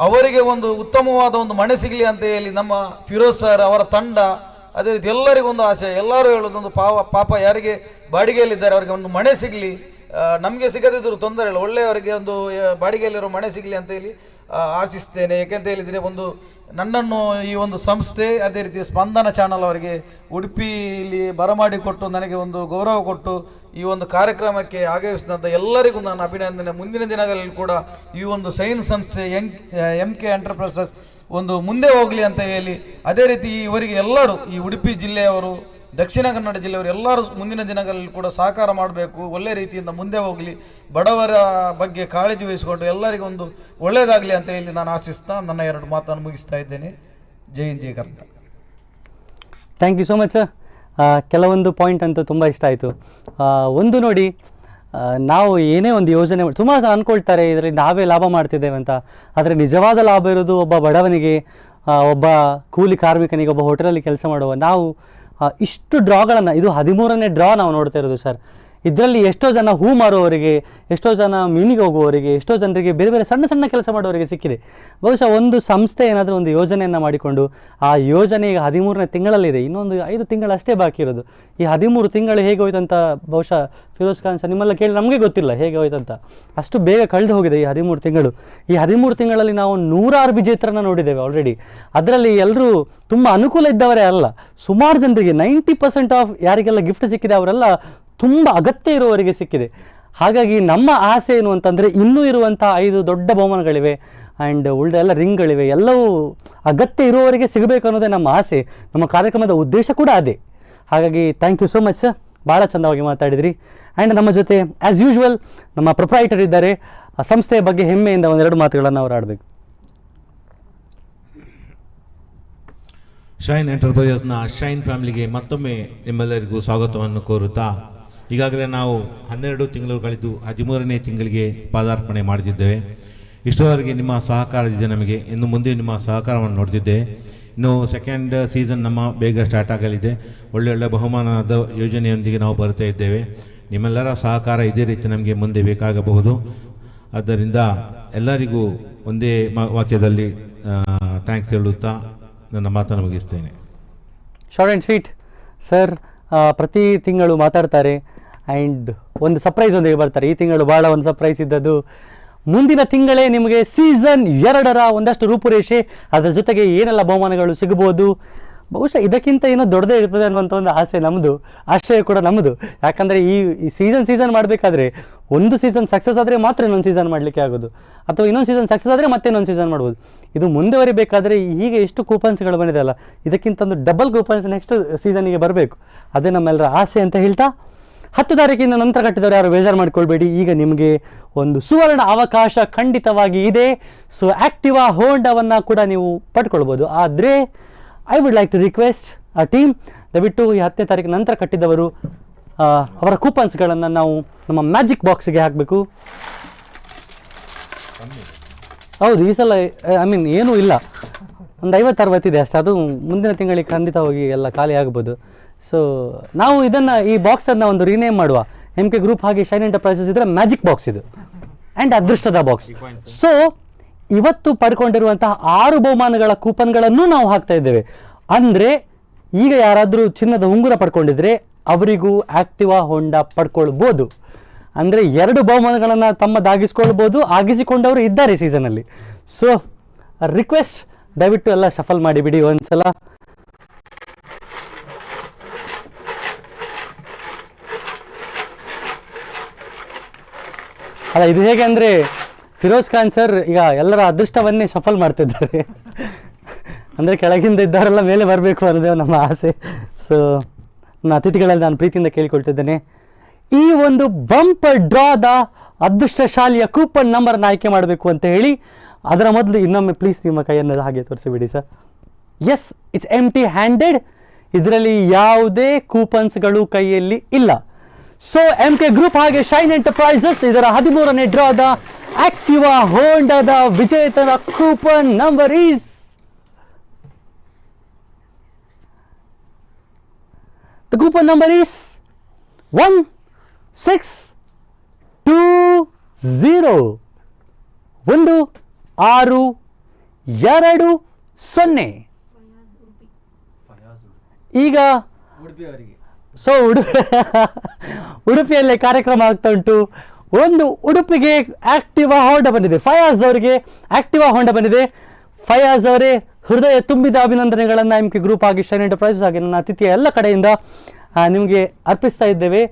ಅವರಿಗೆ ಒಂದು ಉತ್ತಮವಾದ ಒಂದು ಮನೆ ಸಿಗಲಿ ಅಂತ ಹೇಳಿ ನಮ್ಮ ಫಿರೋಜ್ ಸರ್ ಅವರ ತಂಡ, ಅದೇ ರೀತಿ ಎಲ್ಲರಿಗೂ ಒಂದು ಆಸೆ. ಎಲ್ಲರೂ ಹೇಳೋದೊಂದು ಪಾಪ ಯಾರಿಗೆ ಬಾಡಿಗೆಯಲ್ಲಿದ್ದಾರೆ ಅವರಿಗೆ ಒಂದು ಮನೆ ಸಿಗಲಿ, ನಮಗೆ ಸಿಗದಿದ್ದರೂ ತೊಂದರೆ ಇಲ್ಲ, ಒಳ್ಳೆಯವರಿಗೆ ಒಂದು ಬಾಡಿಗೆಯಲ್ಲಿರೋ ಮನೆ ಸಿಗಲಿ ಅಂತ ಹೇಳಿ ಆಶಿಸ್ತೇನೆ. ಯಾಕೆಂತ ಹೇಳಿದರೆ ಒಂದು ನನ್ನನ್ನು ಈ ಒಂದು ಸಂಸ್ಥೆ, ಅದೇ ರೀತಿ ಸ್ಪಂದನ ಚಾನಲ್ ಅವರಿಗೆ ಉಡುಪಿಯಲ್ಲಿ ಬರಮಾಡಿಕೊಟ್ಟು ನನಗೆ ಒಂದು ಗೌರವ ಕೊಟ್ಟು ಈ ಒಂದು ಕಾರ್ಯಕ್ರಮಕ್ಕೆ ಆಗಮಿಸಿದಂಥ ಎಲ್ಲರಿಗೂ ನಾನು ಅಭಿನಂದನೆ. ಮುಂದಿನ ದಿನಗಳಲ್ಲಿ ಕೂಡ ಈ ಒಂದು ಸೈನ್ಸ್ ಸಂಸ್ಥೆ MK ಎಂಟರ್ಪ್ರೈಸಸ್ ಒಂದು ಮುಂದೆ ಹೋಗಲಿ ಅಂತ ಹೇಳಿ, ಅದೇ ರೀತಿ ಇವರಿಗೆ ಎಲ್ಲರೂ ಈ ಉಡುಪಿ ಜಿಲ್ಲೆಯವರು, ದಕ್ಷಿಣ ಕನ್ನಡ ಜಿಲ್ಲೆಯವರು ಎಲ್ಲರೂ ಮುಂದಿನ ದಿನಗಳಲ್ಲಿ ಕೂಡ ಸಹಕಾರ ಮಾಡಬೇಕು, ಒಳ್ಳೆ ರೀತಿಯಿಂದ ಮುಂದೆ ಹೋಗಲಿ, ಬಡವರ ಬಗ್ಗೆ ಕಾಳಜಿ ವಹಿಸಿಕೊಂಡು ಎಲ್ಲರಿಗೂ ಒಂದು ಒಳ್ಳೆಯದಾಗಲಿ ಅಂತ ಹೇಳಿ ನಾನು ಆಶಿಸ್ತಾ ನನ್ನ 2 ಮಾತನ್ನು ಮುಗಿಸ್ತಾ ಇದ್ದೇನೆ. ಜೈ ಹಿಂದ್, ಜೈ Karnataka. Thank you so much sir. ಕೆಲವೊಂದು ಪಾಯಿಂಟ್ ಅಂತೂ ತುಂಬ ಇಷ್ಟ ಆಯಿತು. ಒಂದು ನೋಡಿ, ನಾವು ಏನೇ ಒಂದು ಯೋಜನೆ ತುಂಬ ಜನ ಅಂದ್ಕೊಳ್ತಾರೆ ಇದರಲ್ಲಿ ನಾವೇ ಲಾಭ ಮಾಡ್ತಿದ್ದೇವೆ ಅಂತ. ಆದರೆ ನಿಜವಾದ ಲಾಭ ಇರೋದು ಒಬ್ಬ ಬಡವನಿಗೆ, ಒಬ್ಬ ಕೂಲಿ ಕಾರ್ಮಿಕನಿಗೆ, ಒಬ್ಬ ಹೋಟೆಲಲ್ಲಿ ಕೆಲಸ ಮಾಡುವ ನಾವು ಇಷ್ಟು ಡ್ರಾಗಳನ್ನು, ಇದು 13ನೇ ಡ್ರಾ ನಾವು ನೋಡ್ತಾ ಇರೋದು ಸರ್. ಇದರಲ್ಲಿ ಎಷ್ಟೋ ಜನ ಹೂ ಮಾರುವವರಿಗೆ, ಎಷ್ಟೋ ಜನ ಮೀನಿಗೆ ಹೋಗುವವರಿಗೆ, ಎಷ್ಟೋ ಜನರಿಗೆ ಬೇರೆ ಬೇರೆ ಸಣ್ಣ ಸಣ್ಣ ಕೆಲಸ ಮಾಡುವವರಿಗೆ ಸಿಕ್ಕಿದೆ. ಬಹುಶಃ ಒಂದು ಸಂಸ್ಥೆ ಏನಾದರೂ ಒಂದು ಯೋಜನೆಯನ್ನು ಮಾಡಿಕೊಂಡು, ಆ ಯೋಜನೆ ಈಗ 13ನೇ ತಿಂಗಳಲ್ಲಿದೆ, ಇನ್ನೊಂದು 5 ತಿಂಗಳು ಅಷ್ಟೇ ಬಾಕಿ ಇರೋದು. ಈ 13 ತಿಂಗಳು ಹೇಗೆ ಹೋಯ್ತಂತ ಬಹುಶಃ ಫಿರೋಜ್ ಖಾನ್ ಸರ್ ನಿಮ್ಮೆಲ್ಲ ಕೇಳಿ ನಮಗೆ ಗೊತ್ತಿಲ್ಲ ಹೇಗೆ ಹೋಯ್ತಂತ. ಅಷ್ಟು ಬೇಗ ಕಳೆದು ಹೋಗಿದೆ ಈ 13 ತಿಂಗಳು. ಈ 13 ತಿಂಗಳಲ್ಲಿ ನಾವು 106 ವಿಜೇತರನ್ನು ನೋಡಿದ್ದೇವೆ ಆಲ್ರೆಡಿ. ಅದರಲ್ಲಿ ಎಲ್ಲರೂ ತುಂಬ ಅನುಕೂಲ ಇದ್ದವರೇ ಅಲ್ಲ, ಸುಮಾರು ಜನರಿಗೆ 90% ಆಫ್ ಯಾರಿಗೆಲ್ಲ ಗಿಫ್ಟ್ ಸಿಕ್ಕಿದೆ ಅವರೆಲ್ಲ ತುಂಬ ಅಗತ್ಯ ಇರುವವರಿಗೆ ಸಿಕ್ಕಿದೆ. ಹಾಗಾಗಿ ನಮ್ಮ ಆಸೆ ಏನು ಅಂತಂದರೆ, ಇನ್ನೂ ಇರುವಂಥ 5 ದೊಡ್ಡ ಬಹುಮಾನಗಳಿವೆ ಆ್ಯಂಡ್ ಉಳಿದ ಎಲ್ಲ ರಿಂಗ್ಗಳಿವೆ, ಎಲ್ಲವೂ ಅಗತ್ಯ ಇರುವವರಿಗೆ ಸಿಗಬೇಕು ಅನ್ನೋದೇ ನಮ್ಮ ಆಸೆ. ನಮ್ಮ ಕಾರ್ಯಕ್ರಮದ ಉದ್ದೇಶ ಕೂಡ ಅದೇ. ಹಾಗಾಗಿ thank you so much sir, ಭಾಳ ಚಂದವಾಗಿ ಮಾತಾಡಿದ್ರಿ. ಆ್ಯಂಡ್ ನಮ್ಮ ಜೊತೆ ಆ್ಯಸ್ ಯೂಶ್ವಲ್ ನಮ್ಮ ಪ್ರೊಪ್ರೈಟರ್ ಇದ್ದಾರೆ. ಆ ಸಂಸ್ಥೆಯ ಬಗ್ಗೆ ಹೆಮ್ಮೆಯಿಂದ 1-2 ಮಾತುಗಳನ್ನು ಅವರು ಆಡಬೇಕು. ಶೈನ್ ಎಂಟರ್ಪ್ರೈಸಸ್ನ ಶೈನ್ ಫ್ಯಾಮಿಲಿಗೆ ಮತ್ತೊಮ್ಮೆ ನಿಮ್ಮೆಲ್ಲರಿಗೂ ಸ್ವಾಗತವನ್ನು ಕೋರುತ್ತಾ, ಈಗಾಗಲೇ ನಾವು 12 ತಿಂಗಳು ಕಳೆದು 13ನೇ ತಿಂಗಳಿಗೆ ಪಾದಾರ್ಪಣೆ ಮಾಡುತ್ತಿದ್ದೇವೆ. ಇಷ್ಟರವರೆಗೆ ನಿಮ್ಮ ಸಹಕಾರದಿಂದ ನಮಗೆ ಇನ್ನು ಮುಂದೆ ನಿಮ್ಮ ಸಹಕಾರವನ್ನು ನೋಡ್ತಿದ್ದೇವೆ. ಇನ್ನು 2nd ಸೀಸನ್ ನಮ್ಮ ಬೇಗ ಸ್ಟಾರ್ಟ್ ಆಗಲಿದೆ. ಒಳ್ಳೊಳ್ಳೆ ಬಹುಮಾನದ ಯೋಜನೆಯೊಂದಿಗೆ ನಾವು ಬರ್ತಾ ಇದ್ದೇವೆ. ನಿಮ್ಮೆಲ್ಲರ ಸಹಕಾರ ಇದೇ ರೀತಿ ನಮಗೆ ಮುಂದೆ ಬೇಕಾಗಬಹುದು. ಆದ್ದರಿಂದ ಎಲ್ಲರಿಗೂ ಒಂದೇ ವಾಕ್ಯದಲ್ಲಿ ಥ್ಯಾಂಕ್ಸ್ ಹೇಳುತ್ತಾ ನನ್ನ ಮಾತನ್ನು ಮುಗಿಸ್ತೇನೆ. Short and sweet sir. ಪ್ರತಿ ತಿಂಗಳು ಮಾತಾಡ್ತಾರೆ ಆ್ಯಂಡ್ ಒಂದು ಸರ್ಪ್ರೈಸ್ ಒಂದಿಗೆ ಬರ್ತಾರೆ. ಈ ತಿಂಗಳು ಭಾಳ ಒಂದು ಸರ್ಪ್ರೈಸ್ ಇದ್ದದ್ದು, ಮುಂದಿನ ತಿಂಗಳೇ ನಿಮಗೆ ಸೀಸನ್ 2ರ ಒಂದಷ್ಟು ರೂಪುರೇಷೆ, ಅದರ ಜೊತೆಗೆ ಏನೆಲ್ಲ ಬಹುಮಾನಗಳು ಸಿಗ್ಬೋದು. ಬಹುಶಃ ಇದಕ್ಕಿಂತ ಏನೋ ದೊಡ್ಡದೇ ಇರ್ತದೆ ಅನ್ನುವಂಥ ಒಂದು ಆಸೆ ನಮ್ಮದು, ಆಶ್ರಯ ಕೂಡ ನಮ್ಮದು. ಯಾಕಂದರೆ ಈ ಸೀಸನ್ ಮಾಡಬೇಕಾದ್ರೆ ಒಂದು ಸೀಸನ್ ಸಕ್ಸಸ್ ಆದರೆ ಮಾತ್ರ ಇನ್ನೊಂದು ಸೀಸನ್ ಮಾಡಲಿಕ್ಕೆ ಆಗೋದು, ಅಥವಾ ಇನ್ನೊಂದು ಸೀಸನ್ ಸಕ್ಸಸ್ ಆದರೆ ಮತ್ತೆ ಇನ್ನೊಂದು ಸೀಸನ್ ಮಾಡ್ಬೋದು. ಇದು ಮುಂದುವರಿಬೇಕಾದ್ರೆ ಹೀಗೆ ಎಷ್ಟು ಕೂಪನ್ಸ್ಗಳು ಬಂದಿದೆ ಅಲ್ಲ, ಇದಕ್ಕಿಂತ ಒಂದು ಡಬಲ್ ಕೂಪನ್ಸ್ ನೆಕ್ಸ್ಟ್ ಸೀಸನಿಗೆ ಬರಬೇಕು. ಅದೇ ನಮ್ಮೆಲ್ಲರ ಆಸೆ ಅಂತ ಹೇಳ್ತಾ, 10 ತಾರೀಕಿನ ನಂತರ ಕಟ್ಟಿದವರು ಯಾರು ಬೇಜಾರು ಮಾಡ್ಕೊಳ್ಬೇಡಿ. ಈಗ ನಿಮಗೆ ಒಂದು ಸುವರ್ಣ ಅವಕಾಶ ಖಂಡಿತವಾಗಿ ಇದೆ. ಸೊ ಆ್ಯಕ್ಟಿವಾ ಹೋಂಡಾವನ್ನು ಕೂಡ ನೀವು ಪಡ್ಕೊಳ್ಬೋದು. ಆದರೆ I would like to request ಆ ಟೀಮ್, ದಯವಿಟ್ಟು ಈ 10ನೇ ತಾರೀಕಿನ ನಂತರ ಕಟ್ಟಿದವರು ಅವರ ಕೂಪನ್ಸ್ಗಳನ್ನು ನಾವು ನಮ್ಮ ಮ್ಯಾಜಿಕ್ ಬಾಕ್ಸ್ಗೆ ಹಾಕಬೇಕು. ಹೌದು, ಈ ಸಲ ಏನೂ ಇಲ್ಲ, ಒಂದು 50-60 ಇದೆ ಅಷ್ಟೇ. ಅದು ಮುಂದಿನ ತಿಂಗಳಿಗೆ ಖಂಡಿತವಾಗಿ ಎಲ್ಲ ಖಾಲಿ ಆಗ್ಬೋದು. ಸೊ ನಾವು ಈ ಬಾಕ್ಸನ್ನು ಒಂದು ರೀನೇಮ್ ಮಾಡುವ. MK ಗ್ರೂಪ್ ಹಾಗೆ ಶೈನ್ ಎಂಟರ್ಪ್ರೈಸಸ್ ಇದ್ರೆ ಮ್ಯಾಜಿಕ್ ಬಾಕ್ಸ್ ಇದು, ಆ್ಯಂಡ್ ಅದೃಷ್ಟದ ಬಾಕ್ಸ್. ಸೊ ಇವತ್ತು ಪಡ್ಕೊಂಡಿರುವಂತಹ 6 ಬಹುಮಾನಗಳ ಕೂಪನ್ಗಳನ್ನು ನಾವು ಹಾಕ್ತಾ ಇದ್ದೇವೆ. ಅಂದರೆ ಈಗ ಯಾರಾದರೂ ಚಿನ್ನದ ಉಂಗುರ ಪಡ್ಕೊಂಡಿದ್ರೆ ಅವರಿಗೂ ಆ್ಯಕ್ಟಿವಾ ಹೋಂಡಾ ಪಡ್ಕೊಳ್ಬೋದು. ಅಂದರೆ 2 ಬಹುಮಾನಗಳನ್ನು ತಮ್ಮದಾಗಿಸ್ಕೊಳ್ಬೋದು, ಆಗಿಸಿಕೊಂಡವರು ಇದ್ದಾರೆ ಈ ಸೀಸನಲ್ಲಿ. ಸೊ ರಿಕ್ವೆಸ್ಟ್, ದಯವಿಟ್ಟು ಎಲ್ಲ ಶಫಲ್ ಮಾಡಿಬಿಡಿ ಒಂದ್ಸಲ. ಅಲ್ಲ, ಇದು ಹೇಗೆ ಅಂದರೆ ಫಿರೋಜ್ ಖಾನ್ ಸರ್ ಈಗ ಎಲ್ಲರ ಅದೃಷ್ಟವನ್ನೇ ಶಫಲ್ ಮಾಡ್ತಿದ್ದಾರೆ. ಅಂದರೆ ಕೆಳಗಿಂದ ಇದ್ದವರೆಲ್ಲ ಮೇಲೆ ಬರಬೇಕು ಅನ್ನೋದೇ ನಮ್ಮ ಆಸೆ. ಸೊ ನನ್ನ ಅತಿಥಿಗಳಲ್ಲಿ ನಾನು ಪ್ರೀತಿಯಿಂದ ಕೇಳಿಕೊಳ್ತಿದ್ದೇನೆ, ಈ ಒಂದು ಬಂಪರ್ ಡ್ರಾದ ಅದೃಷ್ಟಶಾಲಿಯ ಕೂಪನ್ ನಂಬರ್ನ ಆಯ್ಕೆ ಮಾಡಬೇಕು ಅಂತ ಹೇಳಿ. ಅದರ ಮೊದಲು ಇನ್ನೊಮ್ಮೆ ಪ್ಲೀಸ್ ನಿಮ್ಮ ಕೈಯನ್ನು ಹಾಗೆ ತೋರಿಸಿಬಿಡಿ sir. Yes, it's empty handed. ಇದರಲ್ಲಿ ಯಾವುದೇ ಕೂಪನ್ಸ್ಗಳು ಕೈಯಲ್ಲಿ ಇಲ್ಲ. ಸೊ MK ಗ್ರೂಪ್ ಹಾಗೆ ಶೈನ್ ಎಂಟರ್ಪ್ರೈಸಸ್ ಇದರ 13ನೇ ಡ್ರಾದ ಆಕ್ಟಿವಾ ಹೋಂಡಾದ ವಿಜೇತರ coupon number is the coupon number is 1620 1620. ಈಗ ಸೊ ಉಡುಪಿಯಲ್ಲೇ ಕಾರ್ಯಕ್ರಮ ಆಗ್ತಾ ಉಂಟು. ಒಂದು ಉಡುಪಿಗೆ ಆಕ್ಟಿವಾ ಹೋಂಡಾ ಬಂದಿದೆ, ಫಯಾಜ್ ಅವರಿಗೆ ಆಕ್ಟಿವಾ ಹೋಂಡಾ ಬಂದಿದೆ. ಫಯಾಜ್ ಅವರೇ, ಹೃದಯ ತುಂಬಿದ ಅಭಿನಂದನೆಗಳನ್ನು MK ಗ್ರೂಪ್ ಆಗಿ ಶೈನ್ ಎಂಟರ್ಪ್ರೈಸಸ್ ಹಾಗೆ ನನ್ನ ಅತಿಥಿಯ ಎಲ್ಲ ಕಡೆಯಿಂದ ನಿಮಗೆ ಅರ್ಪಿಸ್ತಾ ಇದ್ದೇವೆ.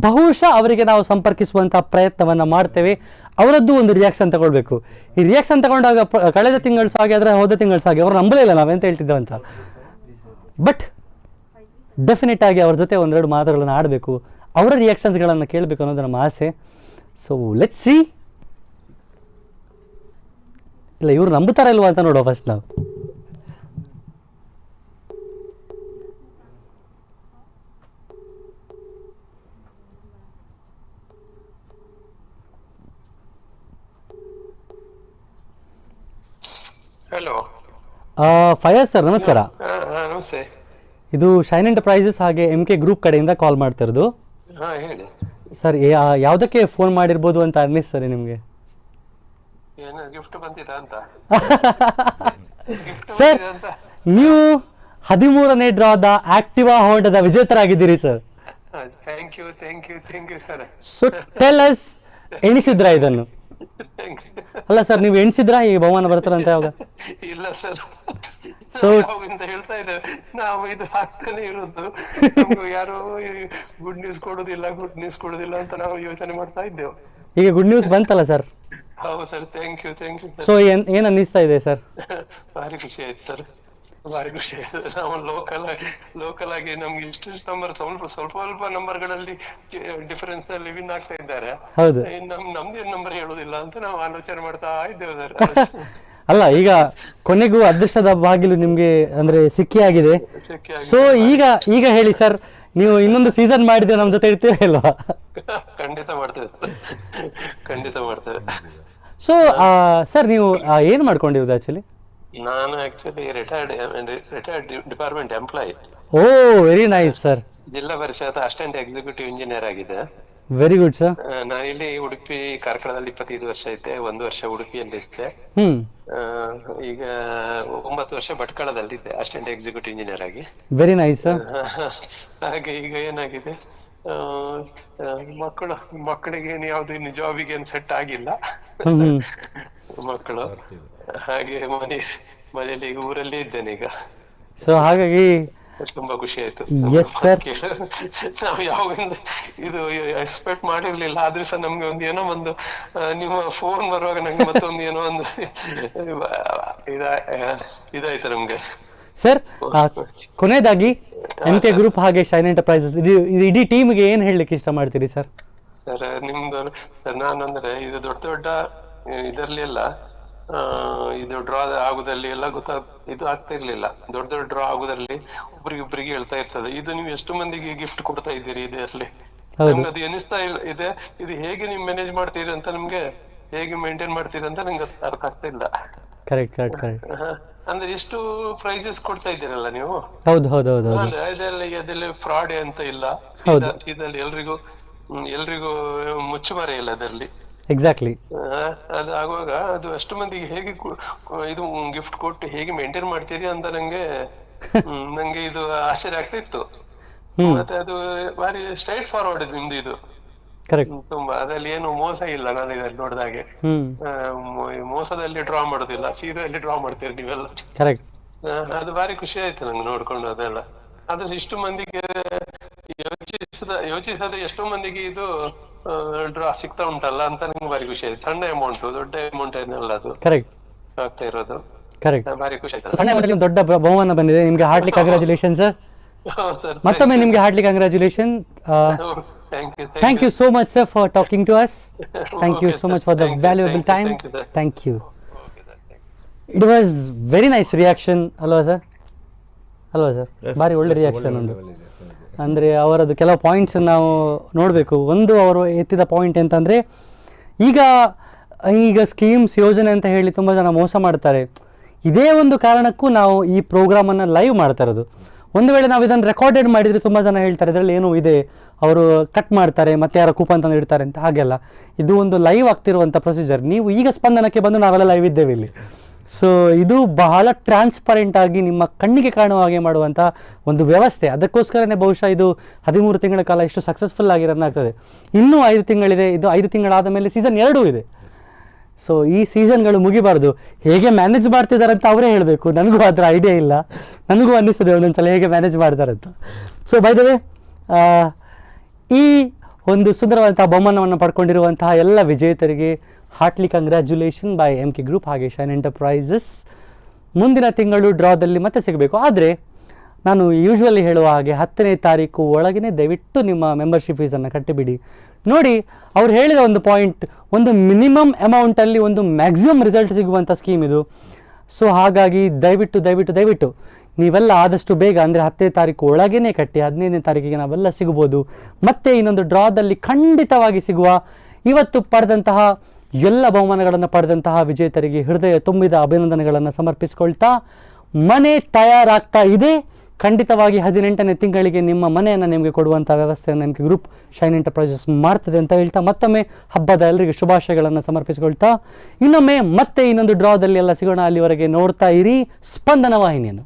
ಬಹುಶಃ ಅವರಿಗೆ ನಾವು ಸಂಪರ್ಕಿಸುವಂಥ ಪ್ರಯತ್ನವನ್ನು ಮಾಡ್ತೇವೆ. ಅವರದ್ದು ಒಂದು ರಿಯಾಕ್ಷನ್ ತಗೊಳ್ಬೇಕು. ಈ ರಿಯಾಕ್ಷನ್ ತಗೊಂಡಾಗ ಕಳೆದ ತಿಂಗಳು ಸಾಗಿ ಆದರೆ ಹೋದ ತಿಂಗಳು ಸಾಗಿ ಅವರು ನಂಬಲೇ ಇಲ್ಲ ನಾವೆಂತ ಹೇಳ್ತಿದ್ದೇವಂತ. ಬಟ್ ಡೆಫಿನೆಟ್ ಆಗಿ ಅವ್ರ ಜೊತೆ ಒಂದೆರಡು ಮಾತುಗಳನ್ನು ಆಡಬೇಕು, ಅವರ ರಿಯಾಕ್ಷನ್ಸ್ಗಳನ್ನು ಕೇಳಬೇಕು ಅನ್ನೋದು ನಮ್ಮ ಆಸೆ. So let's see. ಇಲ್ಲ, ಇವರು ನಂಬುತ್ತಾರೆ ಇಲ್ವಾ ಅಂತ ನೋಡುವ ಫಸ್ಟ್ ನಾವು. ಹಲೋ, ಫಯಾಜ್ ಸರ್ ನಮಸ್ಕಾರ. ನಮಸ್ತೆ. ಇದು ಶೈನ್ ಎಂಟರ್ಪ್ರೈಸಸ್ ಹಾಗೆ MK ಗ್ರೂಪ್ ಕಡೆಯಿಂದ ಕಾಲ್ ಮಾಡ್ತಿರೋದು. ಹೇಳಿ ಸರ್. ಯಾವುದಕ್ಕೆ ಫೋನ್ ಮಾಡಿರ್ಬೋದು ಅಂತ ಅನ್ನಿಸ್ತಾರೆ ನಿಮಗೆ? ಏನು ಗಿಫ್ಟ್ ಬಂದಿದ ಅಂತ? ಸರ್, ನೀವು 13ನೇ ಡ್ರಾದ ಆಕ್ಟಿವಾ ಹೋಂಡಾದ ವಿಜೇತರಾಗಿದ್ದೀರಿ sir. Thank you sir. So tell us, ಎಣಿಸಿದ್ರಾ ಇದನ್ನು? ಅಲ್ಲ ಸರ್, ನೀವು ಎಣಿಸಿದ್ರಾ ಈ ಬಹುಮಾನ ಬರ್ತಾರಂತ ಯಾವಾಗ? ಇಲ್ಲ ಸರ್, ಸೊ ಯಾವಾಗಿಂದ ಹೇಳ್ತಾ ಇದ್ದೇವೆ ನಾವು, ಇದು ಆಗ್ತಾನೆ ಇರೋದು. ಯಾರೋ ಗುಡ್ ನ್ಯೂಸ್ ಕೊಡುದಿಲ್ಲ ಅಂತ ನಾವು ಯೋಚನೆ ಮಾಡ್ತಾ ಇದ್ದೇವೆ. ಈಗ ಗುಡ್ ನ್ಯೂಸ್ ಬಂತಲ್ಲ ಸರ್? ಹೌದು ಸರ್, ಥ್ಯಾಂಕ್ ಯು ಸೊ ಏನ್ ಅನ್ನಿಸ್ತಾ ಇದೆ ಸರ್? ಭಾರಿ ಖುಷಿ ಆಯ್ತು ಸರ್, ಭಾರಿ ಖುಷಿ ಆಯ್ತು. ನಾವು ಲೋಕಲ್ ಆಗಿ ನಮ್ಗೆ ಇಷ್ಟು ನಂಬರ್ ಸ್ವಲ್ಪ ನಂಬರ್ಗಳಲ್ಲಿ ಡಿಫರೆನ್ಸ್ ಅಲ್ಲಿ ವಿನ್ ಆಗ್ತಾ ಇದ್ದಾರೆ. ಹೌದು, ನಮ್ದೇನ್ ನಂಬರ್ ಹೇಳುದಿಲ್ಲ ಅಂತ ನಾವು ಆಲೋಚನೆ ಮಾಡ್ತಾ ಇದ್ದೇವೆ ಸರ್. ಅಲ್ಲ, ಈಗ ಕೊನೆಗೂ ಅದೃಷ್ಟದ ಬಾಗಿಲು ನಿಮ್ಗೆ ಅಂದ್ರೆ ಸಿಕ್ಕಿಯಾಗಿದೆ. ಸೊ ಈಗ ಹೇಳಿ ಸರ್, ನೀವು ಇನ್ನೊಂದು ಸೀಸನ್ ಮಾಡಿದ್ರೆ ನಮ್ಮ ಜೊತೆ ಇರ್ತೀರಾ ಇಲ್ವಾ? ಖಂಡಿತ ಮಾಡ್ತೇವೆ. ಸೊ ಸರ್, ನೀವು ಏನ್ ಮಾಡ್ಕೊಂಡಿರೋದು ಆಕ್ಚುಲಿ? ನಾನು ಆಕ್ಚುಲಿ ರಿಟೈರ್ಡ್ ಡಿಪಾರ್ಟ್ಮೆಂಟ್ ಎಂಪ್ಲಾಯಿ. ಓ, ವೆರಿ ನೈಸ್ ಸರ್. ಜಿಲ್ಲಾ ಪರಿಷತ್ ಅಸಿಸ್ಟೆಂಟ್ ಎಕ್ಸಿಕ್ಯೂಟಿವ್ ಇಂಜಿನಿಯರ್ ಆಗಿದೆ. Very good sir. ನಾನು ಇಲ್ಲಿ ಉಡುಪಿ ಕಾರ್ಕಳದಲ್ಲಿ 25 ವರ್ಷ ಐತೆ. 1 ವರ್ಷ ಉಡುಪಿಯಲ್ಲಿ ಇದ್ದೆ. ಈಗ 9 ವರ್ಷ ಭಟ್ಕಳದಲ್ಲಿದ್ದೆ ಅಸಿಸ್ಟೆಂಟ್ ಎಕ್ಸಿಕ್ಯೂಟಿವ್ ಇಂಜಿನಿಯರ್ ಆಗಿ. Very nice sir. ಹಾಗೆ ಈಗ ಏನಾಗಿದೆ, ಮಕ್ಕಳಿಗೆ ಯಾವ್ದು ಇನ್ನು ಜಾಬಿಗೆ ಏನು ಸೆಟ್ ಆಗಿಲ್ಲ ಮಕ್ಕಳು. ಹಾಗೆ ಮನೆಯಲ್ಲಿ ಈಗ ಊರಲ್ಲಿ ಇದ್ದೇನೆ ಈಗ. ಸೊ ಹಾಗಾಗಿ ತುಂಬಾ ಖುಷಿ ಆಯ್ತು. Yes sir. ನಾವು ಯಾವಾಗ ಇದು ಎಕ್ಸ್ಪೆಕ್ಟ್ ಮಾಡಿರ್ಲಿಲ್ಲ, ಆದ್ರೆ ಸಹ ನಮ್ಗೆ ಏನೋ ಒಂದು ನಿಮ್ಮ ಫೋನ್ ಬರುವಾಗ ನಂಗೆ ಮತ್ತೊಂದು ಏನೋ ಒಂದು ಇದಾಯ್ತು ನಮ್ಗೆ ಸರ್. ಕೊನೆಯದಾಗಿ MK ಗ್ರೂಪ್ ಹಾಗೆ ಶೈನ್ ಎಂಟರ್ಪ್ರೈಸಸ್ ಇದು ಇಡೀ ಟೀಮ್ಗೆ ಏನ್ ಹೇಳಲಿಕ್ಕೆ ಇಷ್ಟ ಮಾಡ್ತೀರಿ ಸರ್? ಸರ್, ನಿಮ್ದು ಸರ್, ನಾನಂದ್ರೆ ಇದು ದೊಡ್ಡ ಇದರಲ್ಲಿ ಎಲ್ಲ ಇದು ಡ್ರಾ ಆಗುದಲ್ಲಿ ಎಲ್ಲ ಇದು ಆಗ್ತಾ ಇರ್ಲಿಲ್ಲ. ದೊಡ್ಡ ಡ್ರಾ ಆಗುದಲ್ಲಿ ಒಬ್ರಿಗೊಬ್ರಿಗೆ ಹೇಳ್ತಾ ಇರ್ತದೆ. ಇದು ನೀವು ಎಷ್ಟು ಮಂದಿಗೆ ಗಿಫ್ಟ್ ಕೊಡ್ತಾ ಇದ್ದೀರಿ ಇದರಲ್ಲಿ, ನಮ್ಗೆ ಅದು ಎನಿಸ್ತಾ ಇದೆ. ಇದು ಹೇಗೆ ನೀವು ಮ್ಯಾನೇಜ್ ಮಾಡ್ತೀರಿ ಅಂತ, ನಿಮ್ಗೆ ಹೇಗೆ ಮೇಂಟೈನ್ ಮಾಡ್ತೀರಿ ಅಂತ ನಂಗೆ ಅರ್ಥ ಆಗ್ತಾ ಇಲ್ಲ. ಕರೆಕ್ಟ್. ಅಂದ್ರೆ ಎಷ್ಟು ಪ್ರೈಸಸ್ ಕೊಡ್ತಾ ಇದ್ದೀರಲ್ಲ ನೀವು? ಹೌದು. ಅದೆಲ್ಲ ಫ್ರಾಡ್ ಅಂತ ಇಲ್ಲ. ಇದರಲ್ಲಿ ಎಲ್ರಿಗೂ ಮುಚ್ಚುಮರೆ ಇಲ್ಲ ಅದರಲ್ಲಿ. ಎಕ್ಸಾಕ್ಟ್ಲಿ. ಅದು ಆಗುವಾಗ ಅದು ಅಷ್ಟು ಮಂದಿಗೆ ಹೇಗೆ ಇದು ಗಿಫ್ಟ್ ಕೊಟ್ಟು ಹೇಗೆ ಮೇಂಟೈನ್ ಮಾಡ್ತೀರಿ ಅಂತ ನಂಗೆ ಇದು ಆಶ್ಚರ್ಯ ಆಗ್ತಾ ಇತ್ತು. ಮತ್ತೆ ಅದು ಬಾರಿ ಸ್ಟ್ರೈಟ್ ಫಾರ್ವರ್ಡ್ ನಿಮ್ದು ಇದು. ಕರೆಕ್ಟ್. ತುಂಬಾ ಅದ್ರಲ್ಲಿ ಏನು ಮೋಸ ಇಲ್ಲ. ನಾನು ಇದರಲ್ಲಿ ನೋಡಿದ ಹಾಗೆ ಹ್ಮ್. ಮೋಸದಲ್ಲಿ ಡ್ರಾ ಮಾಡುದಿಲ್ಲ, ಸೀದಲ್ಲಿ ಡ್ರಾ ಮಾಡ್ತೀರಿ ನೀವೆಲ್ಲ. ಕರೆಕ್ಟ್. ಅದು ಭಾರಿ ಖುಷಿ ಆಯ್ತು ನಂಗೆ ನೋಡ್ಕೊಂಡು ಅದೆಲ್ಲ. ಆದ್ರೆ ಇಷ್ಟು ಮಂದಿಗೆ ಯೋಚಿಸದೆ ಎಷ್ಟೋ ಮಂದಿಗೆ ಇದು ಡ್ರಾ ಸಿಗ್ತಾ ಉಂಟಲ್ಲ ಅಂತ ನಂಗೆ ಭಾರಿ ಖುಷಿ ಆಯ್ತು. ಸಣ್ಣ ಅಮೌಂಟ್, ದೊಡ್ಡ ಅಮೌಂಟ್ ಏನಲ್ಲ ಅದು ಕರೆಕ್ಟ್ ಆಗ್ತಾ ಇರೋದು. ಕರೆಕ್ಟ್. ಭಾರಿ ಖುಷಿ ಆಯ್ತು. ಸಣ್ಣ ಮಟ್ಟದಲ್ಲಿ ದೊಡ್ಡ ಬಹುಮಾನ ಬಂದಿದೆ ನಿಮ್ಗೆ. Heartily congratulation sir. ಮತ್ತೊಮ್ಮೆ ನಿಮ್ಗೆ heartily congratulation. Thank you so much, sir, for talking to us. Thank you so much for the valuable time. Thank you. It was very nice reaction, ಅಲ್ವಾ ಸರ್? ಅಲ್ವಾ ಸರ್? ಭಾರಿ ಒಳ್ಳೆ reaction ಒಂದು. ಅಂದರೆ ಅವರದ್ದು ಕೆಲವು ಪಾಯಿಂಟ್ಸ್ ನಾವು ನೋಡಬೇಕು. ಒಂದು ಅವರು ಎತ್ತಿದ ಪಾಯಿಂಟ್ ಅಂತಂದರೆ, ಈಗ ಸ್ಕೀಮ್ಸ್ ಯೋಜನೆ ಅಂತ ಹೇಳಿ ತುಂಬ ಜನ ಮೋಸ ಮಾಡ್ತಾರೆ. ಇದೇ ಒಂದು ಕಾರಣಕ್ಕೂ ನಾವು ಈ ಪ್ರೋಗ್ರಾಮನ್ನು ಲೈವ್ ಮಾಡ್ತಾ ಇರೋದು. ಒಂದು ವೇಳೆ ನಾವು ಇದನ್ನು ರೆಕಾರ್ಡೆಡ್ ಮಾಡಿದರೆ ತುಂಬ ಜನ ಹೇಳ್ತಾರೆ ಇದರಲ್ಲಿ ಏನೋ ಇದೆ, ಅವರು ಕಟ್ ಮಾಡ್ತಾರೆ ಮತ್ತೆ ಯಾರೋ ಕೂಪನ್ ತಂದು ಇಡ್ತಾರೆ ಅಂತ. ಹಾಗೆಲ್ಲ ಇದು ಒಂದು ಲೈವ್ ಆಗ್ತಿರುವಂಥ ಪ್ರೊಸೀಜರ್. ನೀವು ಈಗ ಸ್ಪಂದನಕ್ಕೆ ಬಂದು ನಾವೆಲ್ಲ ಲೈವ್ ಇದ್ದೇವೆ ಇಲ್ಲಿ. ಸೊ ಇದು ಬಹಳ ಟ್ರಾನ್ಸ್ಪರೆಂಟ್ ಆಗಿ ನಿಮ್ಮ ಕಣ್ಣಿಗೆ ಕಾಣುವ ಹಾಗೆ ಮಾಡುವಂಥ ಒಂದು ವ್ಯವಸ್ಥೆ. ಅದಕ್ಕೋಸ್ಕರನೇ ಬಹುಶಃ ಇದು 13 ತಿಂಗಳ ಕಾಲ ಇಷ್ಟು ಸಕ್ಸಸ್ಫುಲ್ ಆಗಿ ರನ್ ಆಗ್ತದೆ. ಇನ್ನೂ 5 ತಿಂಗಳಿದೆ. ಇದು 5 ತಿಂಗಳಾದ ಮೇಲೆ ಸೀಸನ್ 2 ಇದೆ. ಸೊ ಈ ಸೀಸನ್ಗಳು ಮುಗಿಬಾರ್ದು. ಹೇಗೆ ಮ್ಯಾನೇಜ್ ಮಾಡ್ತಿದ್ದಾರೆ ಅಂತ ಅವರೇ ಹೇಳಬೇಕು. ನನಗೂ ಅದರ ಐಡಿಯಾ ಇಲ್ಲ. ನನಗೂ ಅನ್ನಿಸ್ತದೆ ಒಂದೊಂದ್ಸಲ ಹೇಗೆ ಮ್ಯಾನೇಜ್ ಮಾಡ್ತಾರಂತ. ಸೊ ಬೈ ದ ವೇ, ಈ ಒಂದು ಸುಂದರವಾದಂಥ ಬಹುಮಾನವನ್ನು ಪಡ್ಕೊಂಡಿರುವಂತಹ ಎಲ್ಲ ವಿಜೇತರಿಗೆ heartily congratulation by MK Group ಹಾಗೆ ಶೈನ್ ಎಂಟರ್ಪ್ರೈಸಸ್. ಮುಂದಿನ ತಿಂಗಳು ಡ್ರಾದಲ್ಲಿ ಮತ್ತೆ ಸಿಗಬೇಕು. ಆದರೆ ನಾನು ಯೂಶ್ವಲಿ ಹೇಳುವ ಹಾಗೆ 10ನೇ ತಾರೀಕು ಒಳಗೇ ದಯವಿಟ್ಟು ನಿಮ್ಮ ಮೆಂಬರ್ಶಿಪ್ ಫೀಸನ್ನು ಕಟ್ಟಿಬಿಡಿ. ನೋಡಿ, ಅವ್ರು ಹೇಳಿದ ಒಂದು ಪಾಯಿಂಟ್, ಒಂದು ಮಿನಿಮಮ್ ಅಮೌಂಟಲ್ಲಿ ಒಂದು ಮ್ಯಾಕ್ಸಿಮಮ್ ರಿಸಲ್ಟ್ ಸಿಗುವಂಥ ಸ್ಕೀಮ್ ಇದು. ಸೊ ಹಾಗಾಗಿ ದಯವಿಟ್ಟು ನೀವೆಲ್ಲ ಆದಷ್ಟು ಬೇಗ, ಅಂದರೆ 10ನೇ ತಾರೀಕು ಒಳಗೇ ಕಟ್ಟಿ 15ನೇ ತಾರೀಕಿಗೆ ನಾವೆಲ್ಲ ಸಿಗ್ಬೋದು. ಮತ್ತೆ ಇನ್ನೊಂದು ಡ್ರಾದಲ್ಲಿ ಖಂಡಿತವಾಗಿ ಸಿಗುವ. ಇವತ್ತು ಪಡೆದಂತಹ ಎಲ್ಲ ಬಹುಮಾನಗಳನ್ನು ಪಡೆದಂತಹ ವಿಜೇತರಿಗೆ ಹೃದಯ ತುಂಬಿದ ಅಭಿನಂದನೆಗಳನ್ನು ಸಮರ್ಪಿಸಿಕೊಳ್ತಾ, ಮನೆ ತಯಾರಾಗ್ತಾ ಇದೆ. ಖಂಡಿತವಾಗಿ 18ನೇ ತಿಂಗಳಿಗೆ ನಿಮ್ಮ ಮನೆಯನ್ನು ನಿಮಗೆ ಕೊಡುವಂಥ ವ್ಯವಸ್ಥೆಯನ್ನು MK ಗ್ರೂಪ್ ಶೈನ್ ಎಂಟರ್ಪ್ರೈಸಸ್ ಮಾಡ್ತದೆ ಅಂತ ಹೇಳ್ತಾ, ಮತ್ತೊಮ್ಮೆ ಹಬ್ಬದ ಎಲ್ಲರಿಗೆ ಶುಭಾಶಯಗಳನ್ನು ಸಮರ್ಪಿಸಿಕೊಳ್ತಾ, ಇನ್ನೊಮ್ಮೆ ಮತ್ತೆ ಇನ್ನೊಂದು ಡ್ರಾದಲ್ಲಿ ಎಲ್ಲ ಸಿಗೋಣ. ಅಲ್ಲಿವರೆಗೆ ನೋಡ್ತಾ ಇರಿ ಸ್ಪಂದನ ವಾಹಿನಿಯನ್ನು.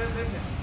Yes.